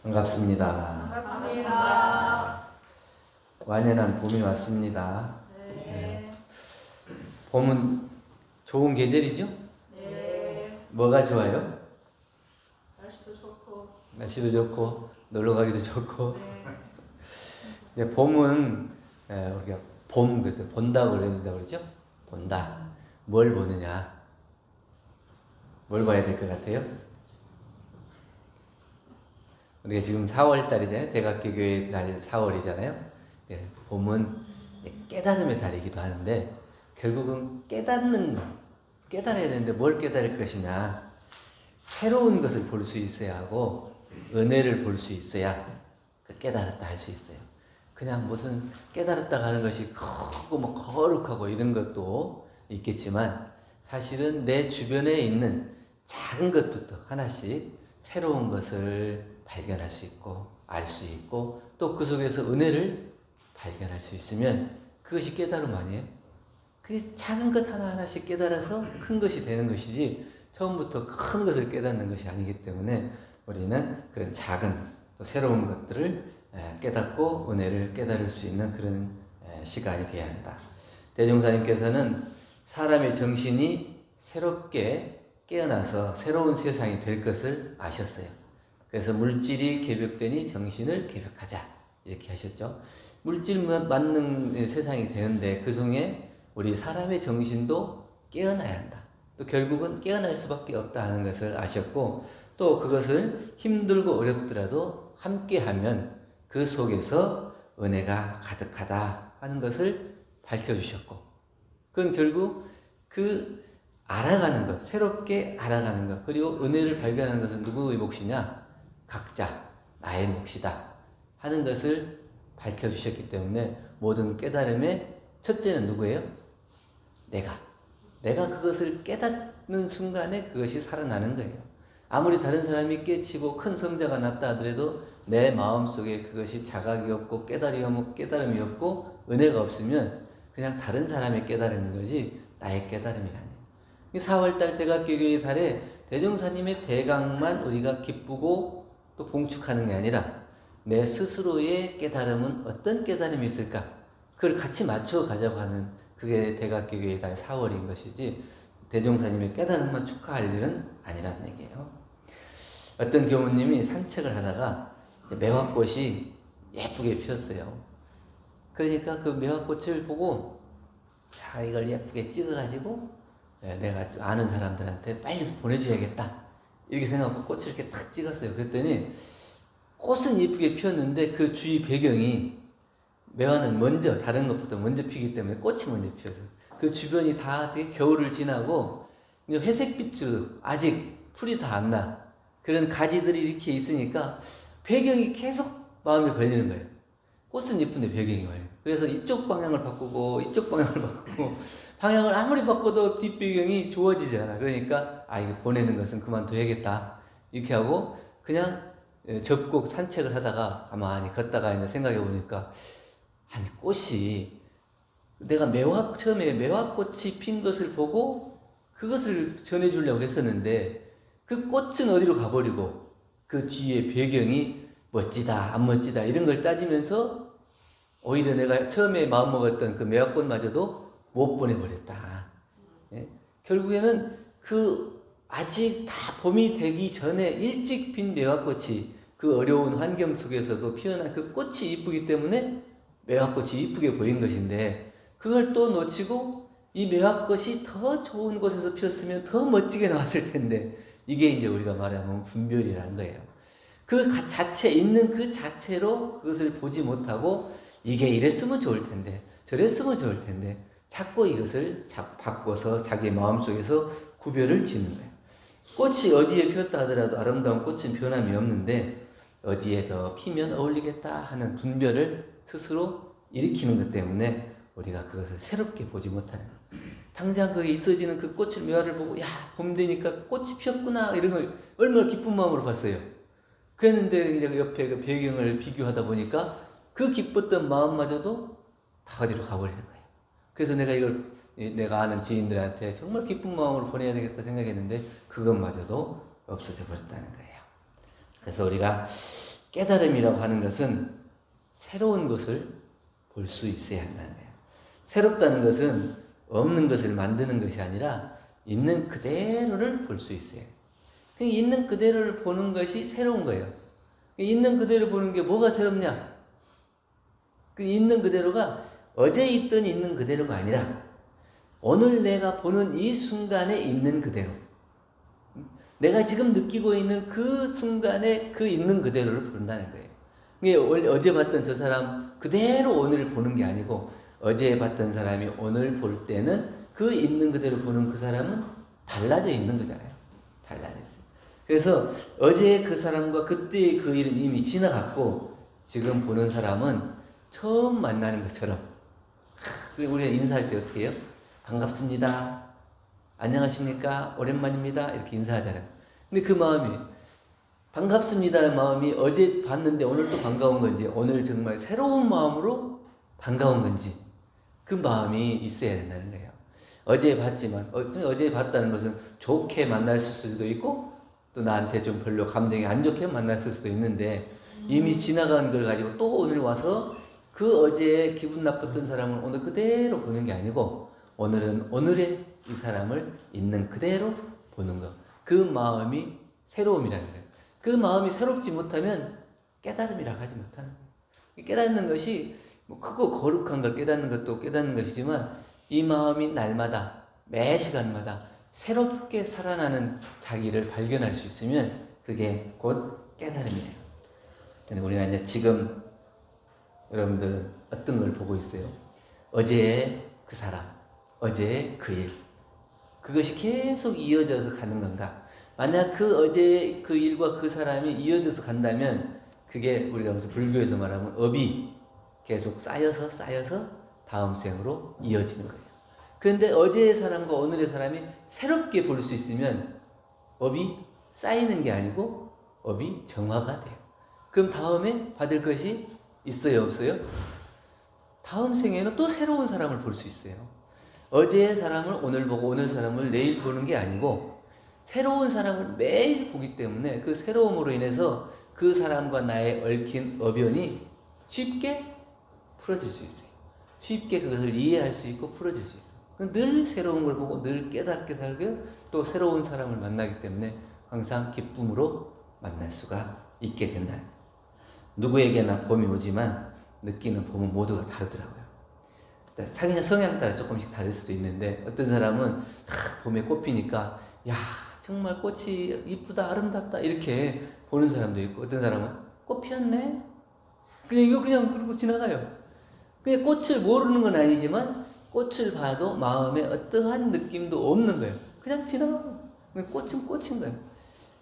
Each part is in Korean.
반갑습니다. 반갑습니다. 완연한 봄이 왔습니다. 네. 봄은 좋은 계절이죠? 네. 뭐가 좋아요? 날씨도 좋고. 날씨도 좋고 놀러 가기도 좋고. 네. 근데 봄은 우리가 봄 그때 본다고 그런다고 그러죠? 본다. 뭘 보느냐? 뭘 봐야 될 것 같아요? 우리가 지금 4월 달이잖아요. 대각개교회 날 4월이잖아요. 봄은 깨달음의 달이기도 하는데 결국은 깨달아야 되는데 뭘 깨달을 것이냐. 새로운 것을 볼 수 있어야 하고 은혜를 볼 수 있어야 깨달았다 할 수 있어요. 그냥 무슨 깨달았다 하는 것이 크고 뭐 거룩하고 이런 것도 있겠지만 사실은 내 주변에 있는 작은 것부터 하나씩 새로운 것을 발견할 수 있고 알 수 있고 또 그 속에서 은혜를 발견할 수 있으면 그것이 깨달음 아니에요? 그 작은 것 하나하나씩 깨달아서 큰 것이 되는 것이지 처음부터 큰 것을 깨닫는 것이 아니기 때문에 우리는 그런 작은 또 새로운 것들을 깨닫고 은혜를 깨달을 수 있는 그런 시간이 되어야 한다. 대종사님께서는 사람의 정신이 새롭게 깨어나서 새로운 세상이 될 것을 아셨어요. 그래서 물질이 개벽되니 정신을 개벽하자 이렇게 하셨죠. 물질 만능 세상이 되는데 그 중에 우리 사람의 정신도 깨어나야 한다. 또 결국은 깨어날 수밖에 없다 하는 것을 아셨고 또 그것을 힘들고 어렵더라도 함께하면 그 속에서 은혜가 가득하다 하는 것을 밝혀주셨고 그건 결국 그 알아가는 것, 새롭게 알아가는 것 그리고 은혜를 발견하는 것은 누구의 몫이냐? 각자 나의 몫이다 하는 것을 밝혀주셨기 때문에 모든 깨달음의 첫째는 누구예요? 내가 그것을 깨닫는 순간에 그것이 살아나는 거예요. 아무리 다른 사람이 깨치고 큰 성자가 났다 하더라도 내 마음속에 그것이 자각이 없고 깨달음이 없고 은혜가 없으면 그냥 다른 사람의 깨달음인 거지 나의 깨달음이 아니에요. 4월달 대각개교의 달에 대종사님의 대각만 우리가 기쁘고 또 봉축하는 게 아니라 내 스스로의 깨달음은 어떤 깨달음이 있을까? 그걸 같이 맞춰 가자고 하는 그게 대각개교의 달 4월인 것이지 대종사님의 깨달음만 축하할 일은 아니라는 얘기예요. 어떤 교무님이 산책을 하다가 매화꽃이 예쁘게 피었어요. 그러니까 그 매화꽃을 보고 이걸 예쁘게 찍어가지고 내가 아는 사람들한테 빨리 보내줘야겠다 이렇게 생각하고 꽃을 이렇게 탁 찍었어요. 그랬더니 꽃은 예쁘게 피었는데 그 주위 배경이 매화는 먼저 다른 것보다 먼저 피기 때문에 꽃이 먼저 피어서 그 주변이 다 되게 겨울을 지나고 회색빛으로 아직 풀이 다 안 나 그런 가지들이 이렇게 있으니까 배경이 계속 마음에 걸리는 거예요. 꽃은 예쁜데 배경이 와요. 그래서 이쪽 방향을 바꾸고 이쪽 방향을 바꾸고 방향을 아무리 바꿔도 뒷배경이 좋아지지 않아. 그러니까 이거 보내는 것은 그만둬야겠다 이렇게 하고 그냥 접고 산책을 하다가 가만히 걷다가 있는 생각해 보니까 아니 꽃이 내가 처음에 매화꽃이 핀 것을 보고 그것을 전해주려고 했었는데 그 꽃은 어디로 가버리고 그 뒤에 배경이 멋지다 안 멋지다 이런 걸 따지면서 오히려 내가 처음에 마음먹었던 그 매화꽃마저도 못 보내버렸다. 예? 결국에는 그 아직 다 봄이 되기 전에 일찍 핀 매화꽃이 그 어려운 환경 속에서도 피어난 그 꽃이 이쁘기 때문에 매화꽃이 이쁘게 보인 것인데 그걸 또 놓치고 이 매화꽃이 더 좋은 곳에서 피었으면 더 멋지게 나왔을 텐데 이게 이제 우리가 말하면 분별이라는 거예요. 그 자체 있는 그 자체로 그것을 보지 못하고 이게 이랬으면 좋을 텐데 저랬으면 좋을 텐데 자꾸 이것을 바꿔서 자기 마음속에서 구별을 짓는 거예요. 꽃이 어디에 피었다 하더라도 아름다운 꽃은 변함이 없는데 어디에 더 피면 어울리겠다 하는 분별을 스스로 일으키는 것 때문에 우리가 그것을 새롭게 보지 못하는 거예요. 당장 거기 있어지는 그 꽃을 매화를 보고 봄 되니까 꽃이 피었구나 이런 걸 얼마나 기쁜 마음으로 봤어요. 그랬는데 이제 옆에 그 배경을 비교하다 보니까 그 기뻤던 마음마저도 다 어디로 가버리는 거예요. 그래서 내가 아는 지인들한테 정말 기쁜 마음으로 보내야 되겠다 생각했는데 그것마저도 없어져 버렸다는 거예요. 그래서 우리가 깨달음이라고 하는 것은 새로운 것을 볼 수 있어야 한다는 거예요. 새롭다는 것은 없는 것을 만드는 것이 아니라 있는 그대로를 볼 수 있어요. 있는 그대로를 보는 것이 새로운 거예요. 있는 그대로 보는 게 뭐가 새롭냐? 그 있는 그대로가 어제 있던 있는 그대로가 아니라 오늘 내가 보는 이 순간에 있는 그대로, 내가 지금 느끼고 있는 그 순간에 그 있는 그대로를 본다는 거예요. 이게 어제 봤던 저 사람 그대로 오늘 보는 게 아니고 어제 봤던 사람이 오늘 볼 때는 그 있는 그대로 보는 그 사람은 달라져 있는 거잖아요. 달라져 있어요. 그래서 어제 그 사람과 그때의 그 일은 이미 지나갔고 지금 보는 사람은 처음 만나는 것처럼. 그리고 우리가 인사할 때 어떻게 해요? 반갑습니다. 안녕하십니까? 오랜만입니다. 이렇게 인사하잖아요. 근데 그 마음이 반갑습니다의 마음이 어제 봤는데 오늘 또 반가운 건지 오늘 정말 새로운 마음으로 반가운 건지 그 마음이 있어야 된다는 거예요. 어제 봤지만 어제 봤다는 것은 좋게 만났을 수도 있고 또 나한테 좀 별로 감정이 안 좋게 만났을 수도 있는데 이미 지나간 걸 가지고 또 오늘 와서 그 어제 기분 나빴던 사람을 오늘 그대로 보는 게 아니고 오늘은 오늘의 이 사람을 있는 그대로 보는 것. 그 마음이 새로움이라는 거예요. 그 마음이 새롭지 못하면 깨달음이라고 하지 못하는 거예요. 깨닫는 것이 뭐 크고 거룩한 걸 깨닫는 것도 깨닫는 것이지만 이 마음이 날마다 매 시간마다 새롭게 살아나는 자기를 발견할 수 있으면 그게 곧 깨달음이에요. 우리가 이제 지금 여러분들은 어떤 걸 보고 있어요? 어제의 그 사람, 어제의 그 일. 그것이 계속 이어져서 가는 건가? 만약 그 어제 그 일과 그 사람이 이어져서 간다면 그게 우리가 불교에서 말하면 업이 계속 쌓여서 다음 생으로 이어지는 거예요. 그런데 어제의 사람과 오늘의 사람이 새롭게 볼 수 있으면 업이 쌓이는 게 아니고 업이 정화가 돼요. 그럼 다음에 받을 것이 있어요, 없어요? 다음 생에는 또 새로운 사람을 볼 수 있어요. 어제의 사람을 오늘 보고 오늘 사람을 내일 보는 게 아니고 새로운 사람을 매일 보기 때문에 그 새로움으로 인해서 그 사람과 나의 얽힌 어변이 쉽게 풀어질 수 있어요. 쉽게 그것을 이해할 수 있고 풀어질 수 있어요. 늘 새로운 걸 보고 늘 깨닫게 살고 또 새로운 사람을 만나기 때문에 항상 기쁨으로 만날 수가 있게 된다. 누구에게나 봄이 오지만 느끼는 봄은 모두가 다르더라고요. 자기 성향 따라 조금씩 다를 수도 있는데 어떤 사람은 봄에 꽃 피니까 야 정말 꽃이 이쁘다 아름답다 이렇게 보는 사람도 있고 어떤 사람은 꽃 피었네 그냥 이거 그냥 그러고 지나가요. 그냥 꽃을 모르는 건 아니지만 꽃을 봐도 마음에 어떠한 느낌도 없는 거예요. 그냥 지나가고 꽃은 꽃인 거예요.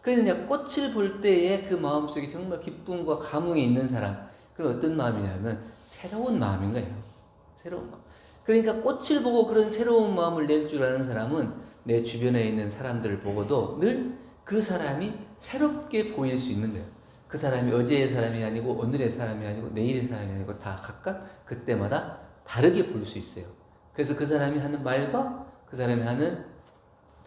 그러니까 꽃을 볼 때에 그 마음속에 정말 기쁨과 감흥이 있는 사람 그건 어떤 마음이냐면 새로운 마음인 거예요. 새로운 마음. 그러니까 꽃을 보고 그런 새로운 마음을 낼 줄 아는 사람은 내 주변에 있는 사람들을 보고도 늘 그 사람이 새롭게 보일 수 있는 거예요. 그 사람이 어제의 사람이 아니고 오늘의 사람이 아니고 내일의 사람이 아니고 다 각각 그때마다 다르게 볼 수 있어요. 그래서 그 사람이 하는 말과 그 사람이 하는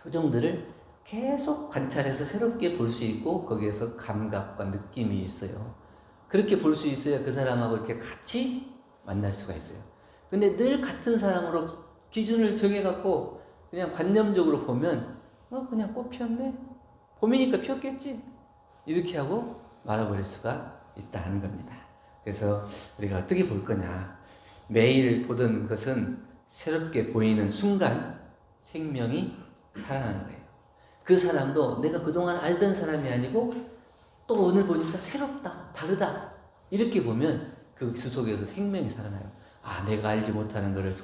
표정들을 계속 관찰해서 새롭게 볼 수 있고 거기에서 감각과 느낌이 있어요. 그렇게 볼 수 있어야 그 사람하고 이렇게 같이 만날 수가 있어요. 근데 늘 같은 사람으로 기준을 정해갖고 그냥 관념적으로 보면 그냥 꽃 피었네? 봄이니까 피었겠지? 이렇게 하고 말아버릴 수가 있다는 겁니다. 그래서 우리가 어떻게 볼 거냐. 매일 보던 것은 새롭게 보이는 순간 생명이 살아나는 거예요. 그 사람도 내가 그동안 알던 사람이 아니고 또 오늘 보니까 새롭다, 다르다 이렇게 보면 그 속에서 생명이 살아나요. 아, 내가 알지 못하는 것을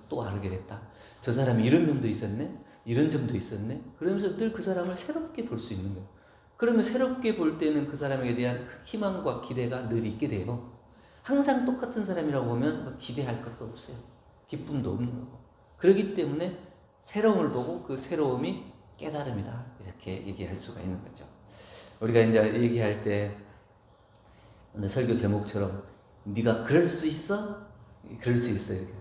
또 알게 됐다. 저 사람이 이런 면도 있었네? 이런 점도 있었네? 그러면서 늘 그 사람을 새롭게 볼 수 있는 거예요. 그러면 새롭게 볼 때는 그 사람에 대한 희망과 기대가 늘 있게 돼요. 항상 똑같은 사람이라고 보면 기대할 것도 없어요. 기쁨도 없는 거고. 그렇기 때문에 새로움을 보고 그 새로움이 깨달음이다. 이렇게 얘기할 수가 있는 거죠. 우리가 이제 얘기할 때 오늘 설교 제목처럼 네가 그럴 수 있어? 그럴 수 있어. 이렇게.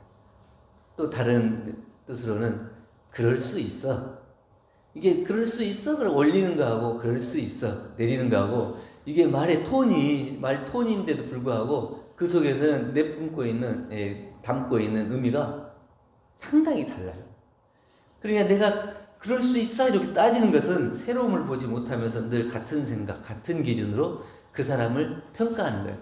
또 다른 뜻으로는 그럴 수 있어. 이게 그럴 수 있어? 그럼 올리는 거하고 그럴 수 있어. 내리는 거하고 이게 말 톤인데도 불구하고 그 속에는 담고 있는 의미가 상당히 달라요. 그러니까 내가 그럴 수 있어 이렇게 따지는 것은 새로움을 보지 못하면서 늘 같은 생각, 같은 기준으로 그 사람을 평가하는 거예요.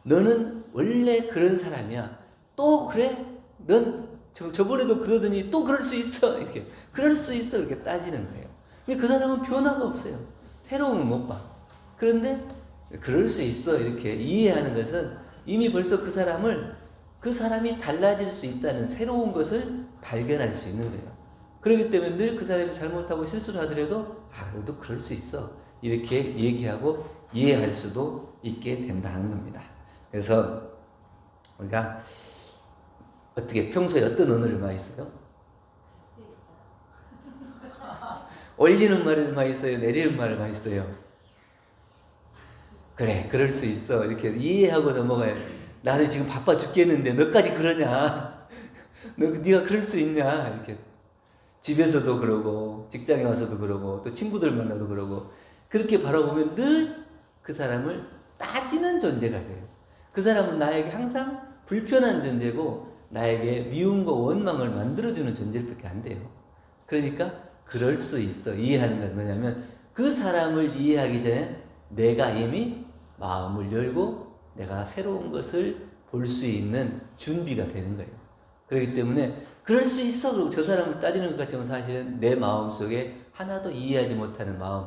너는 원래 그런 사람이야. 또 그래? 넌 저번에도 그러더니 또 그럴 수 있어. 이렇게. 그럴 수 있어. 이렇게 따지는 거예요. 근데 그 사람은 변화가 없어요. 새로움을 못 봐. 그런데 그럴 수 있어. 이렇게 이해하는 것은 이미 벌써 그 사람이 달라질 수 있다는 새로운 것을 발견할 수 있는 거예요. 그렇기 때문에 늘 그 사람이 잘못하고 실수를 하더라도 너도 그럴 수 있어. 이렇게 얘기하고 이해할 수도 있게 된다는 겁니다. 그래서 우리가 어떻게 평소에 어떤 언어를 많이 써요? 올리는 말을 많이 써요? 내리는 말을 많이 써요? 그래, 그럴 수 있어. 이렇게 이해하고 넘어가요. 나도 지금 바빠 죽겠는데 너까지 그러냐? 네가 그럴 수 있냐? 이렇게 집에서도 그러고 직장에 와서도 그러고 또 친구들 만나도 그러고 그렇게 바라보면 늘 그 사람을 따지는 존재가 돼요. 그 사람은 나에게 항상 불편한 존재고 나에게 미움과 원망을 만들어주는 존재밖에 안 돼요. 그러니까 그럴 수 있어. 이해하는 건 뭐냐면 그 사람을 이해하기 전에 내가 이미 마음을 열고 내가 새로운 것을 볼 수 있는 준비가 되는 거예요. 그렇기 때문에 그럴 수 있어. 그리고 저 사람을 따지는 것 같지만 사실은 내 마음속에 하나도 이해하지 못하는 마음,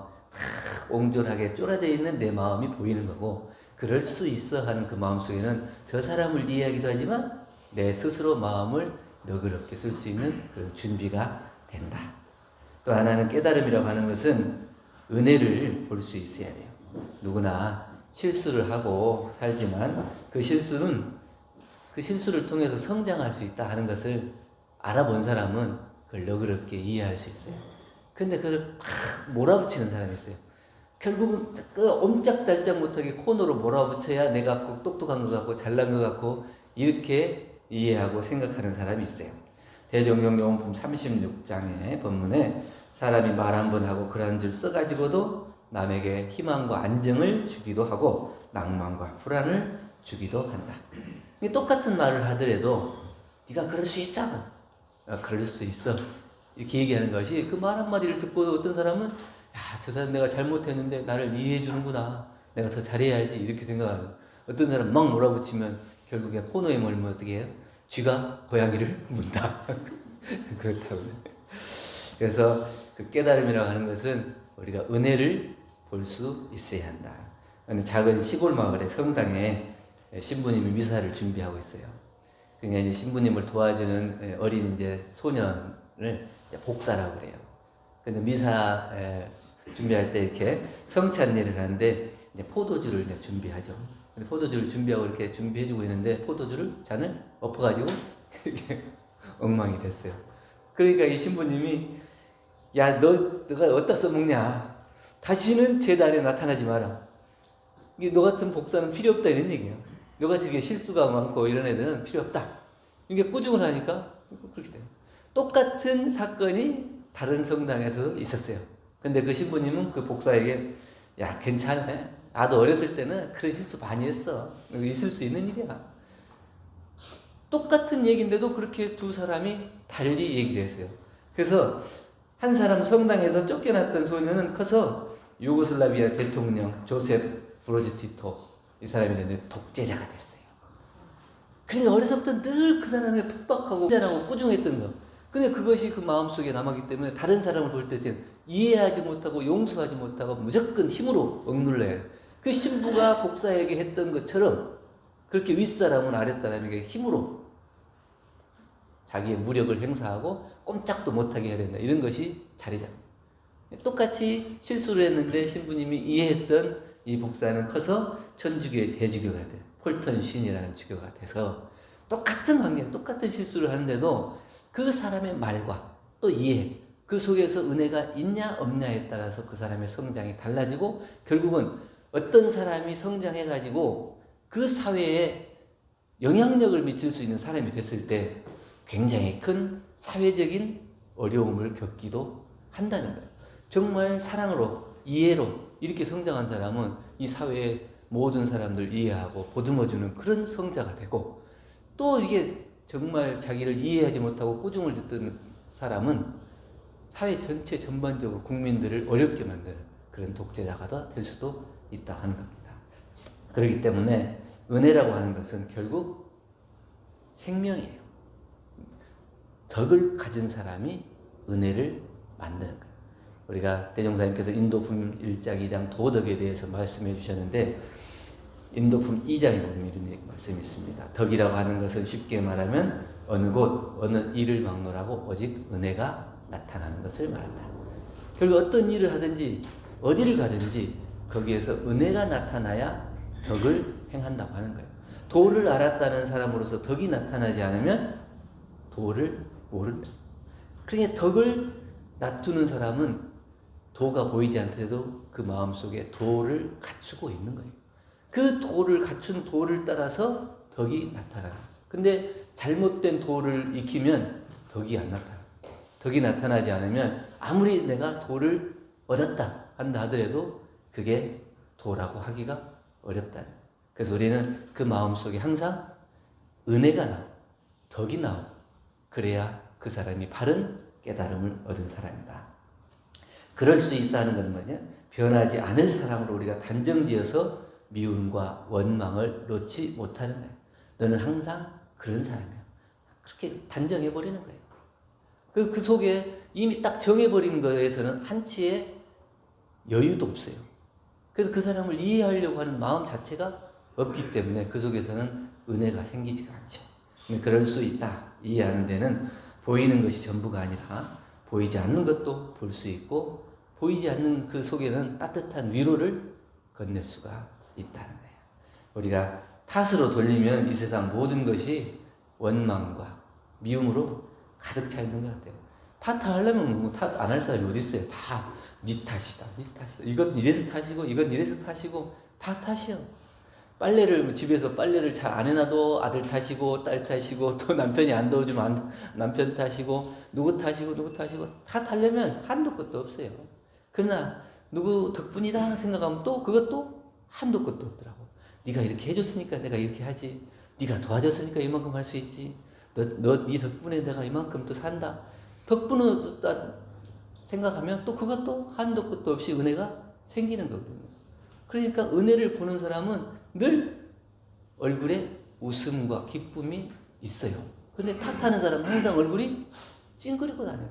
옹졸하게 쫄아져 있는 내 마음이 보이는 거고, 그럴 수 있어 하는 그 마음속에는 저 사람을 이해하기도 하지만 내 스스로 마음을 너그럽게 쓸 수 있는 그런 준비가 된다. 또 하나는 깨달음이라고 하는 것은 은혜를 볼 수 있어야 돼요. 누구나 실수를 하고 살지만 그 실수를 통해서 성장할 수 있다 하는 것을 알아본 사람은 그걸 너그럽게 이해할 수 있어요. 근데 그걸 막 몰아붙이는 사람이 있어요. 결국은 그 옴짝달짝 못하게 코너로 몰아붙여야 내가 꼭 똑똑한 것 같고 잘난 것 같고 이렇게 이해하고 생각하는 사람이 있어요. 대종용요원품 36장의 본문에 사람이 말 한 번 하고 그러한 줄 써가지고도 남에게 희망과 안정을 주기도 하고 낭만과 불안을 주기도 한다. 똑같은 말을 하더라도 네가 그럴 수 있어. 그럴 수 있어. 이렇게 얘기하는 것이 그 말 한마디를 듣고도 어떤 사람은 저 사람 내가 잘못했는데 나를 이해해 주는구나. 내가 더 잘해야지. 이렇게 생각하고 어떤 사람 막 몰아붙이면 결국에 코너에 몰면 어떻게 해요? 쥐가 고양이를 문다. 그렇다고. 그래서 그 깨달음이라고 하는 것은 우리가 은혜를 볼 수 있어야 한다. 작은 시골 마을의 성당에 신부님이 미사를 준비하고 있어요. 그러니까 이제 신부님을 도와주는 어린 이제 소년을 복사라고 그래요. 근데 미사 준비할 때 이렇게 성찬례를 하는데 이제 포도주를 이제 준비하죠. 포도주를 준비하고 이렇게 준비해주고 있는데 잔을 엎어가지고 이렇게 엉망이 됐어요. 그러니까 이 신부님이 너가 어디다 써먹냐? 다시는 제단에 나타나지 마라. 너 같은 복사는 필요 없다 이런 얘기예요. 너같이 이게 실수가 많고 이런 애들은 필요 없다. 이게 꾸중을 하니까 그렇게 돼요. 똑같은 사건이 다른 성당에서 있었어요. 근데 그 신부님은 그 복사에게 괜찮아. 나도 어렸을 때는 그런 실수 많이 했어. 있을 수 있는 일이야. 똑같은 얘기인데도 그렇게 두 사람이 달리 얘기를 했어요. 그래서 한 사람 성당에서 쫓겨났던 소년은 커서 유고슬라비아 대통령 조셉 브로즈 티토 이 사람이 됐는데 독재자가 됐어요. 그러니까 어려서부터 늘 그 사람을 핍박하고 비난하고 꾸중했던 거. 근데 그것이 그 마음속에 남았기 때문에 다른 사람을 볼 때 이해하지 못하고 용서하지 못하고 무조건 힘으로 억눌러야 해요. 그 신부가 복사에게 했던 것처럼 그렇게 윗사람은 아랫사람에게 힘으로 자기의 무력을 행사하고 꼼짝도 못하게 해야 된다. 이런 것이 자리 잡니다. 똑같이 실수를 했는데 신부님이 이해했던 이 복사는 커서 천주교의 대주교가 돼. 폴턴 쉰이라는 주교가 돼서 똑같은 환경, 똑같은 실수를 하는데도 그 사람의 말과 또 이해, 그 속에서 은혜가 있냐 없냐에 따라서 그 사람의 성장이 달라지고 결국은 어떤 사람이 성장해가지고 그 사회에 영향력을 미칠 수 있는 사람이 됐을 때 굉장히 큰 사회적인 어려움을 겪기도 한다는 거예요. 정말 사랑으로, 이해로 이렇게 성장한 사람은 이 사회의 모든 사람들 이해하고 보듬어주는 그런 성자가 되고, 또 이게 정말 자기를 이해하지 못하고 꾸중을 듣는 사람은 사회 전체 전반적으로 국민들을 어렵게 만드는 그런 독재자가 될 수도 있다 하는 겁니다. 그렇기 때문에 은혜라고 하는 것은 결국 생명이에요. 덕을 가진 사람이 은혜를 만드는 거예요. 우리가 대종사님께서 인도품 1장 2장 도덕에 대해서 말씀해 주셨는데, 인도품 2장에 보면 이런 말씀이 있습니다. 덕이라고 하는 것은 쉽게 말하면 어느 곳 어느 일을 막론하고 오직 은혜가 나타나는 것을 말한다. 결국 어떤 일을 하든지 어디를 가든지 거기에서 은혜가 나타나야 덕을 행한다고 하는 거예요. 도를 알았다는 사람으로서 덕이 나타나지 않으면 도를 모른다. 그러니까 덕을 놔두는 사람은 도가 보이지 않더라도 그 마음속에 도를 갖추고 있는 거예요. 그 도를 갖춘 도를 따라서 덕이 나타나요. 근데 잘못된 도를 익히면 덕이 안 나타나요. 덕이 나타나지 않으면 아무리 내가 도를 얻었다 한다 하더라도 그게 도라고 하기가 어렵다는 거예요. 그래서 우리는 그 마음속에 항상 은혜가 나오고 덕이 나오고 그래야 그 사람이 바른 깨달음을 얻은 사람이다. 그럴 수 있어 하는 건 뭐냐? 변하지 않을 사람으로 우리가 단정지어서 미움과 원망을 놓지 못하는 거예요. 너는 항상 그런 사람이야. 그렇게 단정해버리는 거예요. 그 속에 이미 딱 정해버린 거에서는 한치의 여유도 없어요. 그래서 그 사람을 이해하려고 하는 마음 자체가 없기 때문에 그 속에서는 은혜가 생기지가 않죠. 그럴 수 있다. 이해하는 데는 보이는 것이 전부가 아니라 보이지 않는 것도 볼 수 있고, 보이지 않는 그 속에는 따뜻한 위로를 건넬 수가 있다는 거예요. 우리가 탓으로 돌리면 이 세상 모든 것이 원망과 미움으로 가득 차 있는 것 같아요. 탓하려면 뭐 탓 안 할 사람이 어디 있어요? 다 네 탓이다, 네 탓이다. 이건 이래서 탓이고, 이건 이래서 탓이고, 다 탓이요. 빨래를 집에서 빨래를 잘 안 해놔도 아들 탓이고, 딸 탓이고, 또 남편이 안 도와주면 남편 탓이고, 누구 탓이고, 누구 탓이고, 탓하려면 한도 끝도 없어요. 그러나 누구 덕분이다 생각하면 또 그것도 한도 끝도 없더라고. 네가 이렇게 해줬으니까 내가 이렇게 하지. 네가 도와줬으니까 이만큼 할 수 있지. 네 덕분에 내가 이만큼 또 산다. 덕분을 생각하면 또 그것도 한도 끝도 없이 은혜가 생기는 거거든요. 그러니까 은혜를 보는 사람은 늘 얼굴에 웃음과 기쁨이 있어요. 근데 탓하는 사람은 항상 얼굴이 찡그리고 다녀요.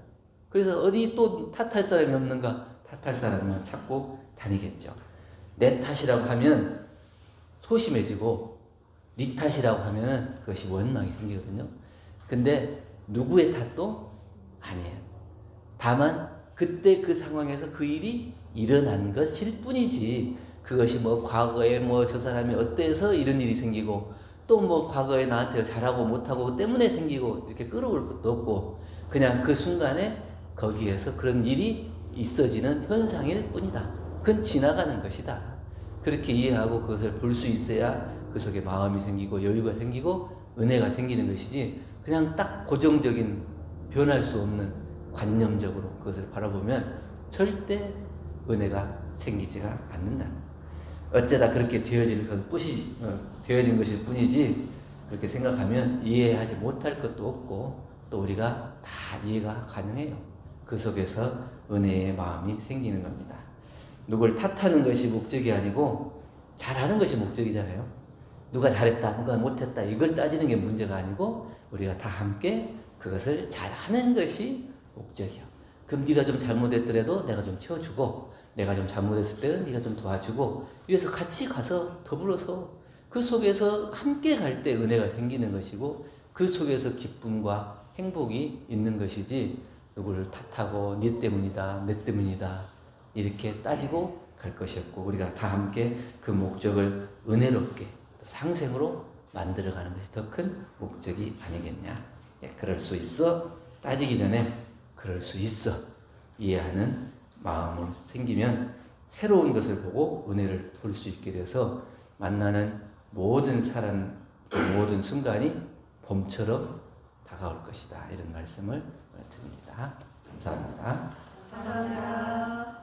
그래서 어디 또 탓할 사람이 없는가? 탓할 사람만 찾고 다니겠죠. 내 탓이라고 하면 소심해지고, 네 탓이라고 하면 그것이 원망이 생기거든요. 근데 누구의 탓도 아니에요. 다만 그때 그 상황에서 그 일이 일어난 것일 뿐이지, 그것이 뭐 과거에 뭐 저 사람이 어때서 이런 일이 생기고, 또 뭐 과거에 나한테 잘하고 못하고 때문에 생기고 이렇게 끌어올 것도 없고, 그냥 그 순간에 거기에서 그런 일이 있어지는 현상일 뿐이다. 그건 지나가는 것이다. 그렇게 이해하고 그것을 볼 수 있어야 그 속에 마음이 생기고 여유가 생기고 은혜가 생기는 것이지, 그냥 딱 고정적인 변할 수 없는 관념적으로 그것을 바라보면 절대 은혜가 생기지가 않는다. 어쩌다 그렇게 되어진 것일 뿐이지, 그렇게 생각하면 이해하지 못할 것도 없고, 또 우리가 다 이해가 가능해요. 그 속에서 은혜의 마음이 생기는 겁니다. 누굴 탓하는 것이 목적이 아니고 잘하는 것이 목적이잖아요. 누가 잘했다, 누가 못했다, 이걸 따지는 게 문제가 아니고 우리가 다 함께 그것을 잘하는 것이 목적이야. 그럼 네가 좀 잘못했더라도 내가 좀 채워주고, 내가 좀 잘못했을 때는 네가 좀 도와주고, 이래서 같이 가서 더불어서 그 속에서 함께 갈 때 은혜가 생기는 것이고, 그 속에서 기쁨과 행복이 있는 것이지, 누구를 탓하고 네 때문이다, 내 때문이다 이렇게 따지고 갈 것이 없고, 우리가 다 함께 그 목적을 은혜롭게 또 상생으로 만들어가는 것이 더 큰 목적이 아니겠냐. 그럴 수 있어. 따지기 전에 그럴 수 있어 이해하는 마음으로 생기면 새로운 것을 보고 은혜를 볼 수 있게 돼서 만나는 모든 사람, 모든 순간이 봄처럼 다가올 것이다. 이런 말씀을 드립니다. 감사합니다. 감사합니다.